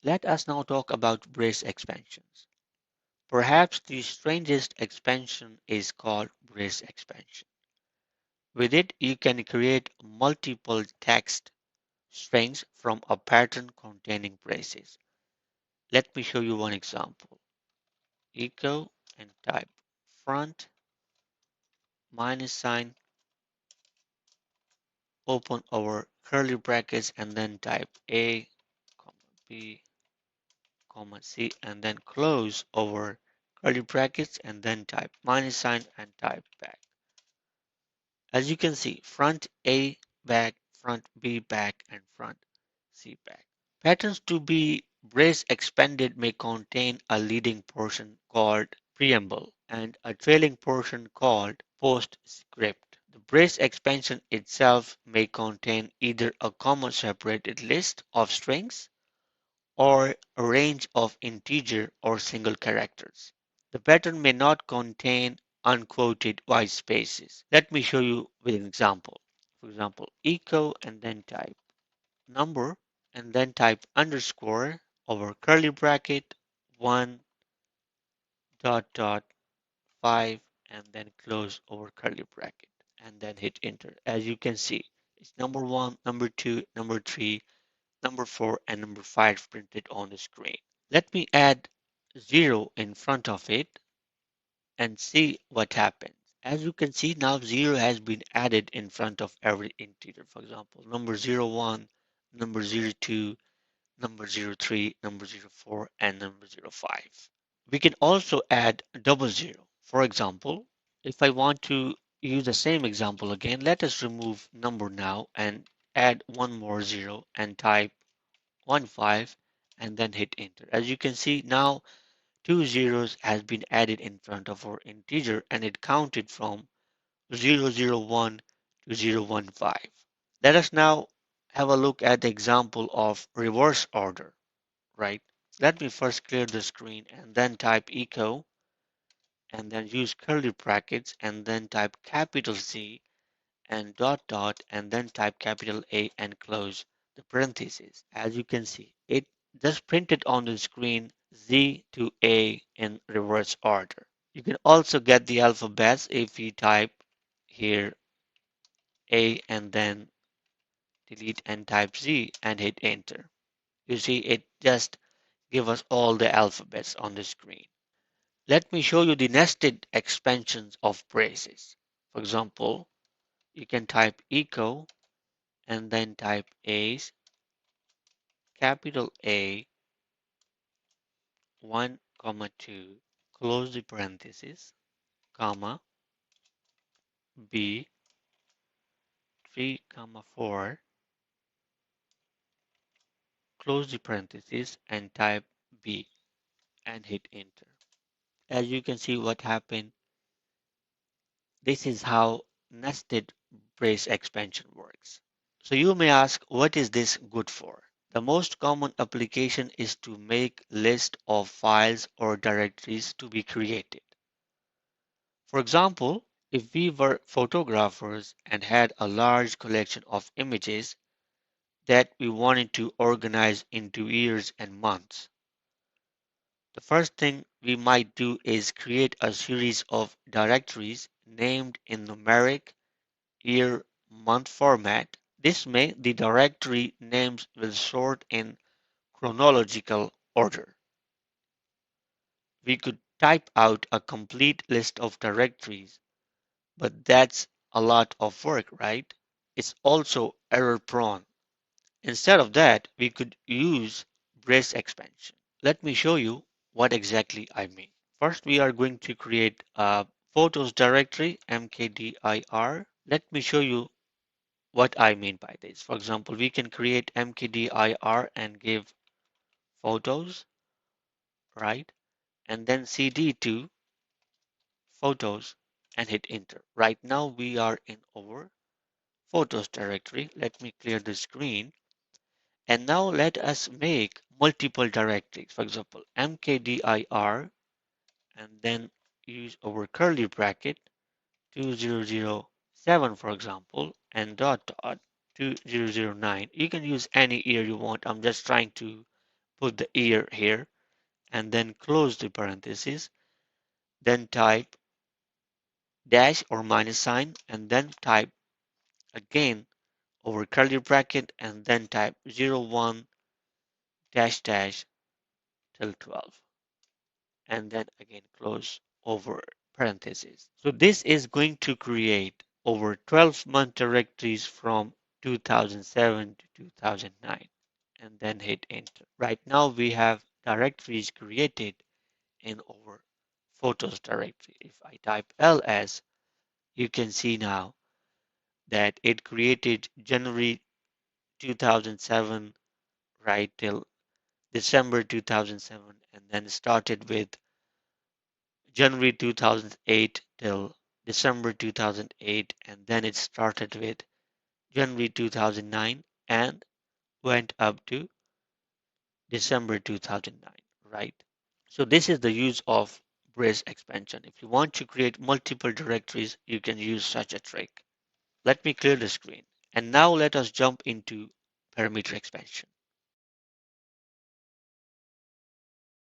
Let us now talk about brace expansions. Perhaps the strangest expansion is called brace expansion. With it, you can create multiple text strings from a pattern containing braces. Let me show you one example. Echo and type front minus sign, open our curly brackets and then type A, comma B, comma C, and then close our curly brackets and then type minus sign and type back. As you can see, front A back, front B back, and front C back. Patterns to be brace expanded may contain a leading portion called preamble and a trailing portion called postscript. The brace expansion itself may contain either a comma separated list of strings or a range of integer or single characters. The pattern may not contain unquoted white spaces. Let me show you with an example. For example, echo and then type number and then type underscore over curly bracket 1 dot dot 5 and then close over curly bracket and then hit enter. As you can see, it's number 1, number 2, number 3, number 4 and number 5 printed on the screen. Let me add 0 in front of it and see what happens. As you can see now 0 has been added in front of every integer. For example, number 01, number 02, number 03, number 04, and number 05. We can also add double zero. For example, if I want to use the same example again, let us remove number now and add one more zero and type 15 and then hit enter. As you can see now, two zeros has been added in front of our integer and it counted from 001 to 015. Let us now have a look at the example of reverse order, right? Let me first clear the screen and then type echo and then use curly brackets and then type capital C and dot dot and then type capital A and close the parentheses. As you can see, it just printed on the screen Z to A in reverse order. You can also get the alphabets if you type here A and then delete and type Z and hit enter. You see, it just give us all the alphabets on the screen. Let me show you the nested expansions of braces. For example, you can type echo and then type A's, capital A, 1, comma 2, close the parenthesis, comma, B, 3, comma 4, close the parenthesis and type B and hit enter. As you can see what happened, this is how nested brace expansion works. So you may ask, what is this good for? The most common application is to make list of files or directories to be created. For example, if we were photographers and had a large collection of images that we wanted to organize into years and months, the first thing we might do is create a series of directories named in numeric, year, month format. This way, the directory names will sort in chronological order. We could type out a complete list of directories, but that's a lot of work, right? It's also error prone. Instead of that, we could use brace expansion. Let me show you what exactly I mean. First, we are going to create a photos directory, mkdir. Let me show you what I mean by this. For example, we can create mkdir and give photos, right? And then cd to photos and hit enter. Right now we are in our photos directory. Let me clear the screen. And now let us make multiple directories. For example, mkdir and then use our curly bracket 2007 for example and dot dot 2009. You can use any year you want. I'm just trying to put the year here, and then close the parenthesis, then type dash or minus sign, and then type again over curly bracket, and then type 01 dash dash till 12, and then again close over parentheses. So this is going to create over 12-month directories from 2007 to 2009, and then hit enter. Right now we have directories created in our photos directory. If I type ls, you can see now that it created January 2007 right till December 2007, and then started with January 2008 till December 2008, and then it started with January 2009 and went up to December 2009, right? So this is the use of brace expansion. If you want to create multiple directories, you can use such a trick. Let me clear the screen. And now let us jump into parameter expansion.